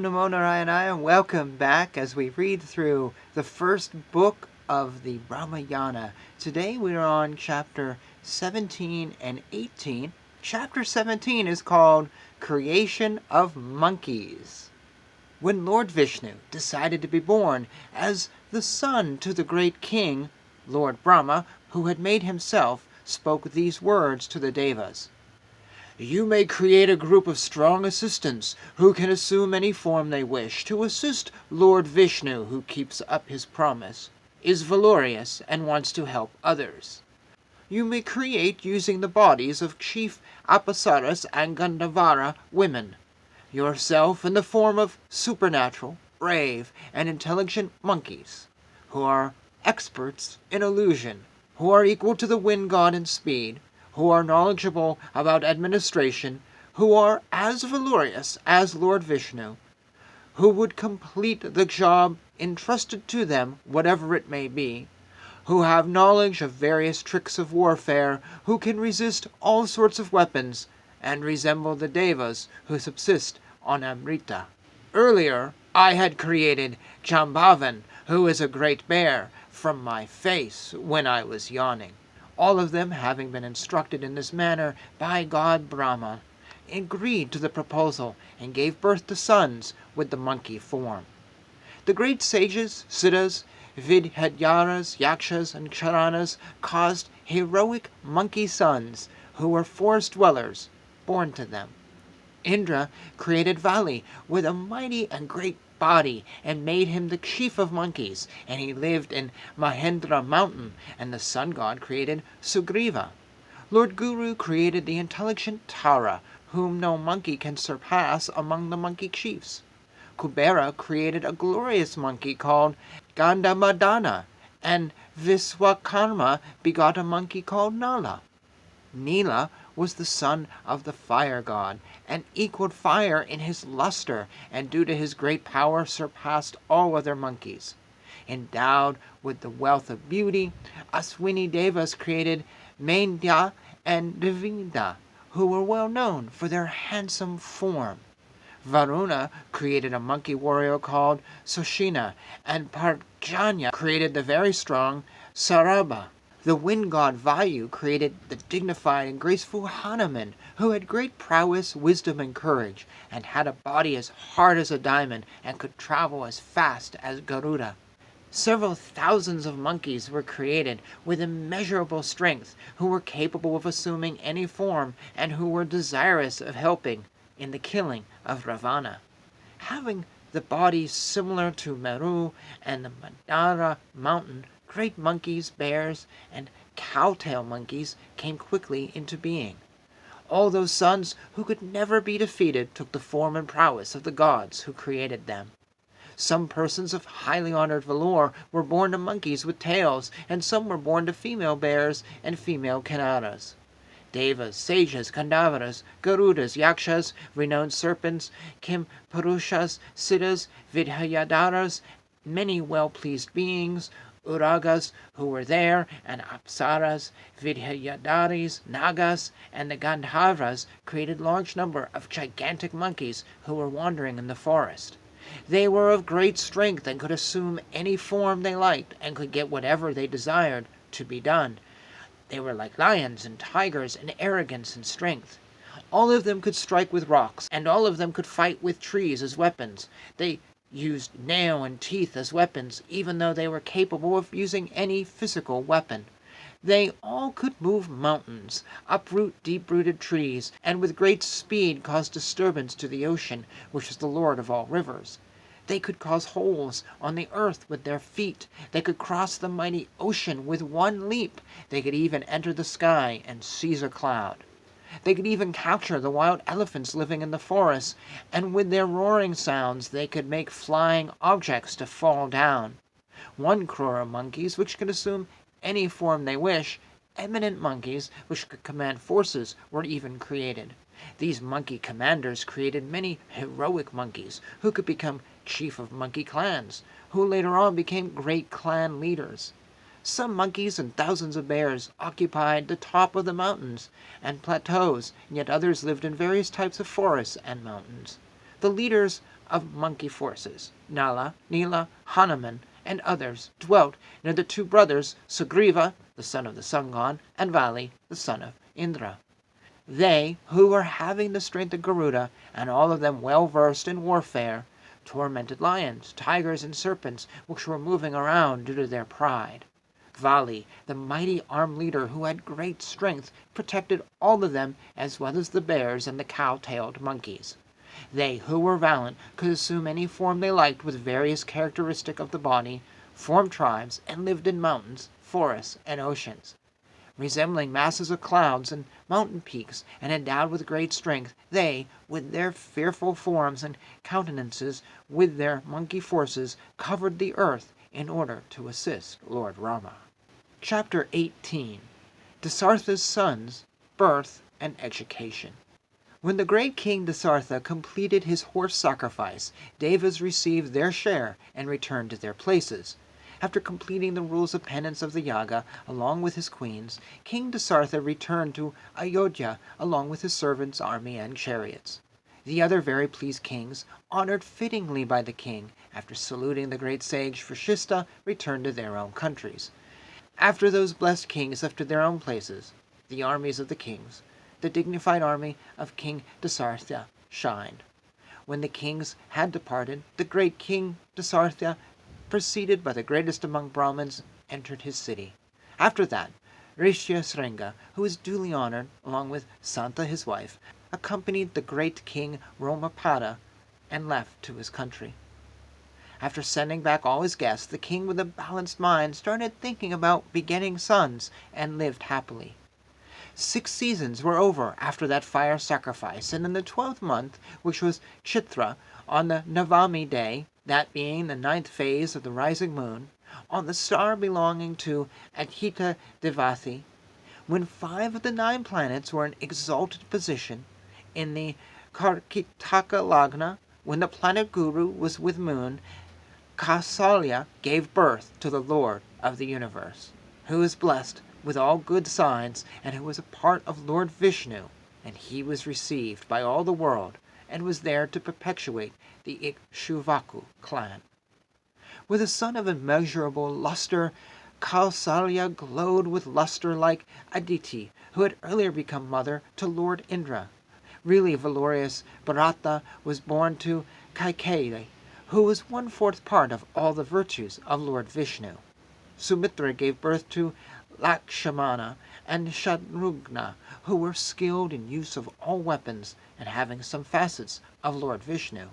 Namo Narayana, and welcome back as we read through the first book of the Ramayana. Today we are on chapter 17 and 18. Chapter 17 is called Creation of Monkeys. When Lord Vishnu decided to be born as the son to the great king, Lord Brahma, who had made himself, spoke these words to the Devas. You may create a group of strong assistants who can assume any form they wish to assist Lord Vishnu, who keeps up his promise, is valorous, and wants to help others. You may create using the bodies of chief Apsaras and Gandhavara women, yourself in the form of supernatural, brave, and intelligent monkeys, who are experts in illusion, who are equal to the wind god in speed, who are knowledgeable about administration, who are as valorous as Lord Vishnu, who would complete the job entrusted to them, whatever it may be, who have knowledge of various tricks of warfare, who can resist all sorts of weapons, and resemble the Devas who subsist on Amrita. Earlier, I had created Jambavan, who is a great bear, from my face when I was yawning. All of them, having been instructed in this manner by God Brahma, agreed to the proposal and gave birth to sons with the monkey form. The great sages, siddhas, vidhyaras, yakshas, and charanas caused heroic monkey sons who were forest dwellers born to them. Indra created Vali with a mighty and great body and made him the chief of monkeys, and he lived in Mahendra mountain, and the sun god created Sugriva. Lord Guru created the intelligent Tara, whom no monkey can surpass among the monkey chiefs. Kubera created a glorious monkey called Gandamadana, and Viswakarma begot a monkey called Nala. Nila was the son of the fire god, and equaled fire in his luster, and due to his great power surpassed all other monkeys. Endowed with the wealth of beauty, Aswini Devas created Maindya and Devinda, who were well known for their handsome form. Varuna created a monkey warrior called Sushina, and Parjanya created the very strong Saraba. The wind god Vayu created the dignified and graceful Hanuman, who had great prowess, wisdom, and courage, and had a body as hard as a diamond, and could travel as fast as Garuda. Several thousands of monkeys were created with immeasurable strength, who were capable of assuming any form, and who were desirous of helping in the killing of Ravana. Having the bodies similar to Meru and the Mandara mountain, great monkeys, bears, and cowtail monkeys came quickly into being. All those sons who could never be defeated took the form and prowess of the gods who created them. Some persons of highly honored valor were born to monkeys with tails, and some were born to female bears and female Kannadas. Devas, sages, Kandavaras, Garudas, Yakshas, renowned serpents, Kimpurushas, Siddhas, Vidhyadaras, many well-pleased beings, Uragas who were there, and Apsaras, Vidhyadaris, Nagas, and the Gandharvas created large number of gigantic monkeys who were wandering in the forest. They were of great strength and could assume any form they liked and could get whatever they desired to be done. They were like lions and tigers in arrogance and strength. All of them could strike with rocks, and all of them could fight with trees as weapons. They used nail and teeth as weapons, even though they were capable of using any physical weapon. They all could move mountains, uproot deep-rooted trees, and with great speed cause disturbance to the ocean, which is the lord of all rivers. They could cause holes on the earth with their feet. They could cross the mighty ocean with one leap. They could even enter the sky and seize a cloud. They could even capture the wild elephants living in the forests, and with their roaring sounds they could make flying objects to fall down. One crore of monkeys which could assume any form they wish, eminent monkeys which could command forces were even created. These monkey commanders created many heroic monkeys who could become chief of monkey clans, who later on became great clan leaders. Some monkeys and thousands of bears occupied the top of the mountains and plateaus, yet others lived in various types of forests and mountains. The leaders of monkey forces, Nala, Nila, Hanuman, and others, dwelt near the two brothers Sugriva, the son of the sun god, and Vali, the son of Indra. They, who were having the strength of Garuda, and all of them well versed in warfare, tormented lions, tigers, and serpents, which were moving around due to their pride. Vali, the mighty armed leader who had great strength, protected all of them as well as the bears and the cow-tailed monkeys. They who were valiant could assume any form they liked with various characteristics of the body, form tribes, and lived in mountains, forests, and oceans. Resembling masses of clouds and mountain peaks, and endowed with great strength, they, with their fearful forms and countenances, with their monkey forces, covered the earth in order to assist Lord Rama. Chapter 18. Dasaratha's Sons, Birth and Education. When the great king Dasaratha completed his horse sacrifice, Devas received their share and returned to their places. After completing the rules of penance of the yaga, along with his queens, King Dasaratha returned to Ayodhya along with his servants, army, and chariots. The other very pleased kings, honored fittingly by the king, after saluting the great sage Vashishta, returned to their own countries. After those blessed kings left to their own places, the armies of the kings, the dignified army of King Dasaratha, shined. When the kings had departed, the great king Dasaratha, preceded by the greatest among Brahmins, entered his city. After that, Rishyasringa, who was duly honored, along with Santa his wife, accompanied the great king Romapada and left to his country. After sending back all his guests, the king with a balanced mind started thinking about begetting sons and lived happily. 6 seasons were over after that fire sacrifice, and in the 12th month, which was Chitra, on the Navami day, that being the 9th phase of the rising moon, on the star belonging to Adhita Devathi, when 5 of the 9 planets were in exalted position, in the Karkitaka Lagna, when the planet Guru was with moon, Kausalya gave birth to the Lord of the universe, who is blessed with all good signs, and who was a part of Lord Vishnu, and he was received by all the world, and was there to perpetuate the Ikshvaku clan. With a son of immeasurable luster, Kausalya glowed with luster like Aditi, who had earlier become mother to Lord Indra. Really valorous Bharata was born to Kaikeyi, who was 1/4 part of all the virtues of Lord Vishnu. Sumitra gave birth to Lakshmana and Shatrugna, who were skilled in use of all weapons and having some facets of Lord Vishnu.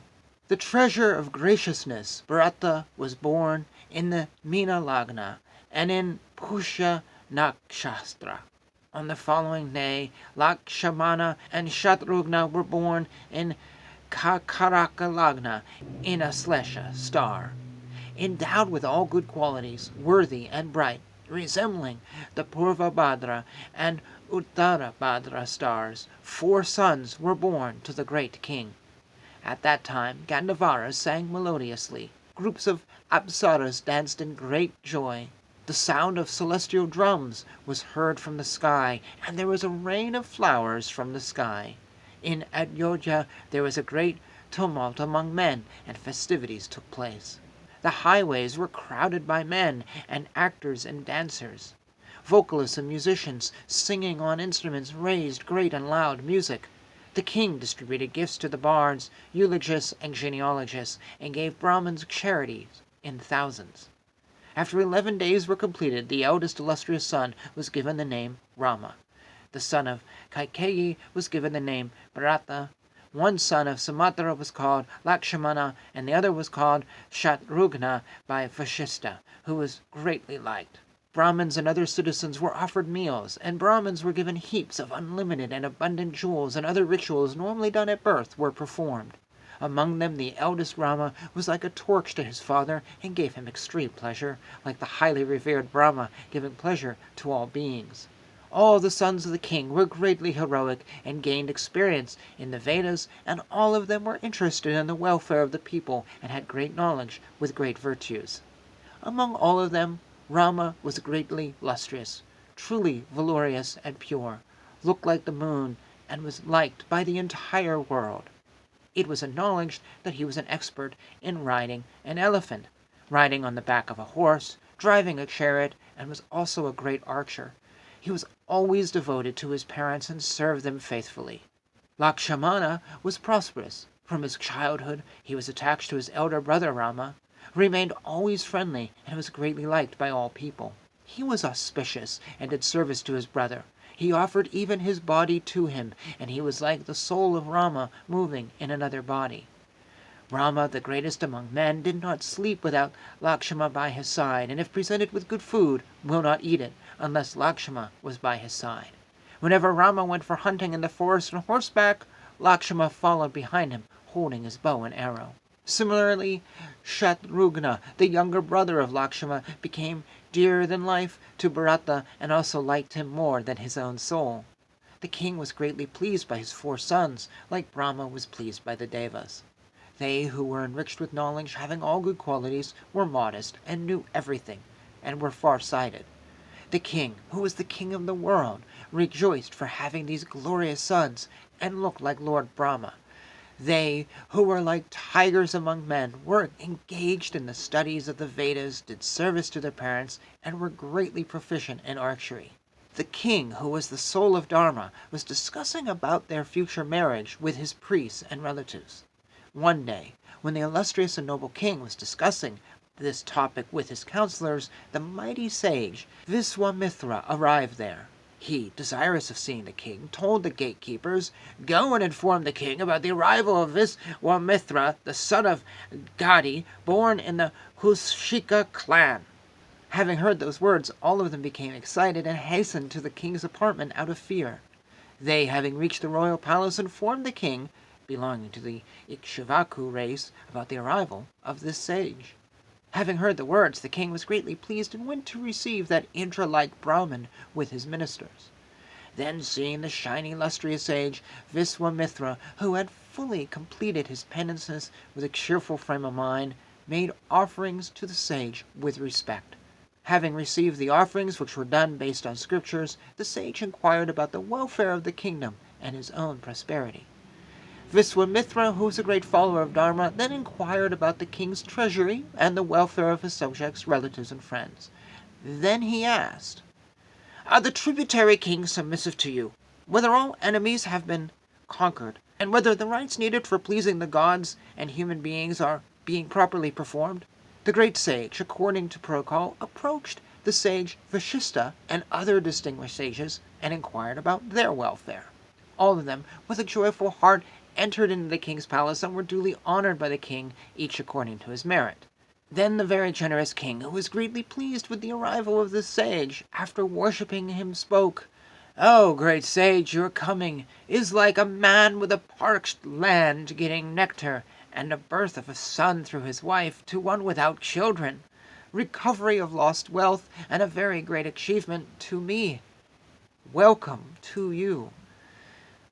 The treasure of graciousness, Bharata, was born in the Meena Lagna and in Pushya Nakshatra. On the following day, Lakshmana and Shatrugna were born in Kakaraka Lagna in a Slesha star. Endowed with all good qualities, worthy and bright, resembling the Purvabhadra and Uttarabhadra stars, 4 sons were born to the great king. At that time, Gandhavaras sang melodiously. Groups of apsaras danced in great joy. The sound of celestial drums was heard from the sky, and there was a rain of flowers from the sky. In Ayodhya there was a great tumult among men, and festivities took place. The highways were crowded by men, and actors and dancers. Vocalists and musicians, singing on instruments, raised great and loud music. The king distributed gifts to the bards, eulogists, and genealogists, and gave Brahmins charities in thousands. After 11 days were completed, the eldest illustrious son was given the name Rama. The son of Kaikeyi was given the name Bharata. One son of Sumatra was called Lakshmana, and the other was called Shatrugna by Vashishta, who was greatly liked. Brahmins and other citizens were offered meals, and Brahmins were given heaps of unlimited and abundant jewels, and other rituals normally done at birth were performed. Among them the eldest Rama was like a torch to his father, and gave him extreme pleasure, like the highly revered Brahma giving pleasure to all beings. All the sons of the king were greatly heroic and gained experience in the Vedas, and all of them were interested in the welfare of the people and had great knowledge with great virtues. Among all of them, Rama was greatly lustrous, truly valorous and pure, looked like the moon, and was liked by the entire world. It was acknowledged that he was an expert in riding an elephant, riding on the back of a horse, driving a chariot, and was also a great archer. He was always devoted to his parents and served them faithfully. Lakshmana was prosperous. From his childhood he was attached to his elder brother Rama, remained always friendly, and was greatly liked by all people. He was auspicious and did service to his brother. He offered even his body to him, and he was like the soul of Rama moving in another body. Rama, the greatest among men, did not sleep without Lakshmana by his side, and if presented with good food, will not eat it unless Lakshmana was by his side. Whenever Rama went for hunting in the forest on horseback, Lakshmana followed behind him, holding his bow and arrow. Similarly, Shatrugna, the younger brother of Lakshmana, became dearer than life to Bharata and also liked him more than his own soul. The king was greatly pleased by his 4 sons, like Brahma was pleased by the Devas. They who were enriched with knowledge, having all good qualities, were modest and knew everything, and were far-sighted. The king, who was the king of the world, rejoiced for having these glorious sons, and looked like Lord Brahma. They, who were like tigers among men, were engaged in the studies of the Vedas, did service to their parents, and were greatly proficient in archery. The king, who was the soul of Dharma, was discussing about their future marriage with his priests and relatives. One day, when the illustrious and noble king was discussing this topic with his counselors, the mighty sage Viswamitra arrived there. He, desirous of seeing the king, told the gatekeepers, "Go and inform the king about the arrival of Viswamitra, the son of Gadi, born in the Hushika clan." Having heard those words, all of them became excited and hastened to the king's apartment out of fear. They, having reached the royal palace, informed the king, belonging to the Ikshvaku race, about the arrival of this sage. Having heard the words, the king was greatly pleased and went to receive that Indra-like Brahmin with his ministers. Then, seeing the shining illustrious sage, Viswamitra, who had fully completed his penances with a cheerful frame of mind, made offerings to the sage with respect. Having received the offerings, which were done based on scriptures, the sage inquired about the welfare of the kingdom and his own prosperity. Viswamitra, who was a great follower of Dharma, then inquired about the king's treasury and the welfare of his subjects, relatives, and friends. Then he asked, "Are the tributary kings submissive to you? Whether all enemies have been conquered, and whether the rites needed for pleasing the gods and human beings are being properly performed?" The great sage, according to protocol, approached the sage Vashista and other distinguished sages and inquired about their welfare. All of them, with a joyful heart, entered into the king's palace and were duly honored by the king, each according to his merit. Then the very generous king, who was greatly pleased with the arrival of the sage, after worshipping him, spoke, "Oh, great sage, your coming is like a man with a parched land getting nectar and a birth of a son through his wife to one without children. Recovery of lost wealth and a very great achievement to me. Welcome to you.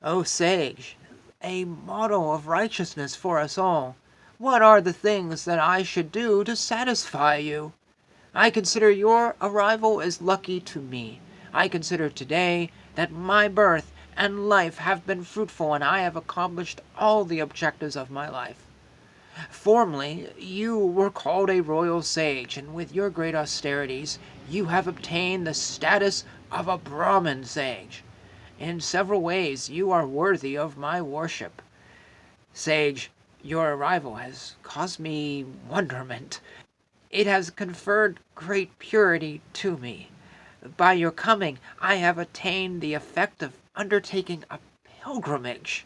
O sage, a model of righteousness for us all. What are the things that I should do to satisfy you? I consider your arrival as lucky to me. I consider today that my birth and life have been fruitful and I have accomplished all the objectives of my life. Formerly, you were called a royal sage, and with your great austerities, you have obtained the status of a Brahmin sage. In several ways, you are worthy of my worship. Sage, your arrival has caused me wonderment. It has conferred great purity to me. By your coming, I have attained the effect of undertaking a pilgrimage.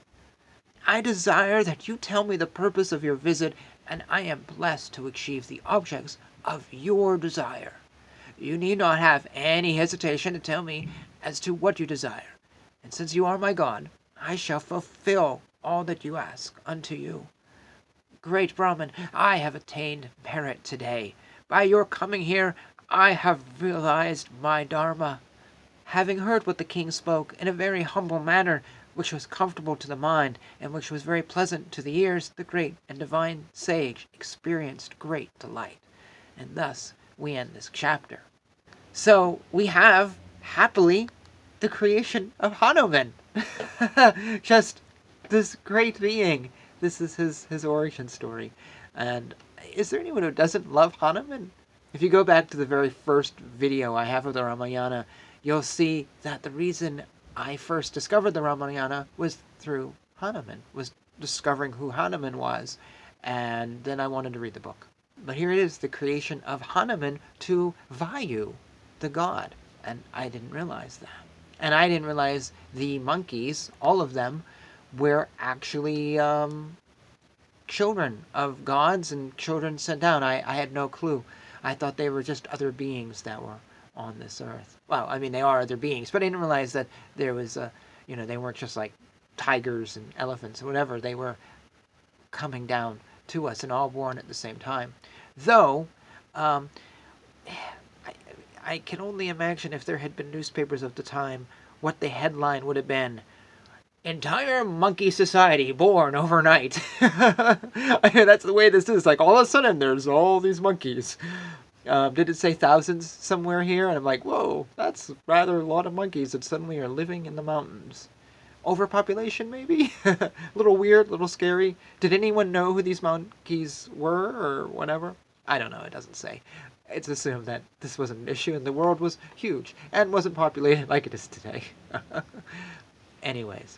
I desire that you tell me the purpose of your visit, and I am blessed to achieve the objects of your desire. You need not have any hesitation to tell me as to what you desire. And since you are my God, I shall fulfill all that you ask unto you. Great Brahmin, I have attained merit today. By your coming here, I have realized my Dharma." Having heard what the king spoke in a very humble manner, which was comfortable to the mind, and which was very pleasant to the ears, the great and divine sage experienced great delight. And thus we end this chapter. So we have, happily, the creation of Hanuman. Just this great being This is his origin story. And is there anyone who doesn't love Hanuman? If you go back to the very first video I have of the Ramayana, you'll see that the reason I first discovered the Ramayana was through Hanuman, was discovering who Hanuman was. And then I wanted to read the book. But here it is, the creation of Hanuman to Vayu, the god. And I didn't realize that. And I didn't realize the monkeys, all of them, were actually children of gods and children sent down. I had no clue. I thought they were just other beings that were on this earth. Well, I mean, they are other beings, but I didn't realize that there was they weren't just like tigers and elephants or whatever. They were coming down to us and all born at the same time. Though, I can only imagine if there had been newspapers of the time, what the headline would have been. Entire monkey society born overnight. That's the way this is. Like, all of a sudden, there's all these monkeys. Did it say thousands somewhere here? And I'm like, whoa, that's rather a lot of monkeys that suddenly are living in the mountains. Overpopulation, maybe? A little weird, a little scary. Did anyone know who these monkeys were or whatever? I don't know, it doesn't say. It's assumed that this wasn't an issue and the world was huge and wasn't populated like it is today. Anyways,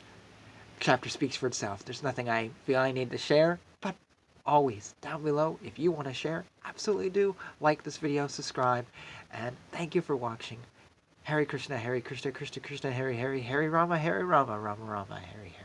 chapter speaks for itself. There's nothing I feel I need to share, but always down below, if you want to share, absolutely do. Like this video, subscribe, and thank you for watching. Hare Krishna, Krishna Krishna, Hare Hare, Hare Rama, Rama Rama, Hare Hare.